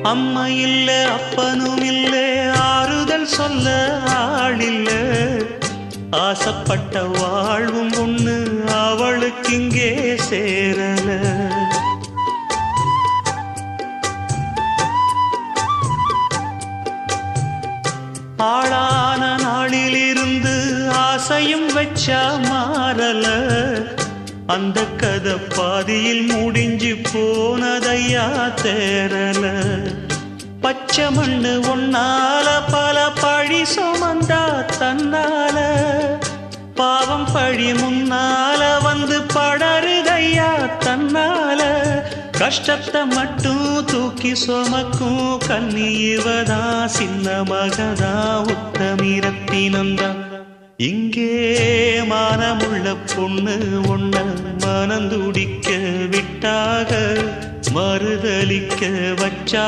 அம்மா இல்ல அப்பனும் இல்ல ஆறுதல் சொல்ல ஆளில்ல ஆசைப்பட்ட வாழ்வும் ஒண்ணு அவளுக்கு இங்கே சேரல ஆளான நாளிலிருந்து ஆசையும் வச்சா மாறல அந்த கதை பாதியில் முடிஞ்சு போனதையா தேரல பச்சை மண்ணு ஒன்னால பல பழி சுமந்தா தன்னால பாவம் பழி முன்னால வந்து படருதையா தன்னால கஷ்டத்தை மட்டும் தூக்கி சுமக்கும் கண்ணி இவதா சின்ன மகதா உத்தமிரத்தினந்தா இங்கே மானமுள்ள பொண்ணு ஒண்ண மனந்துடிக்க விட்டாக மறுதலிக்க வச்சா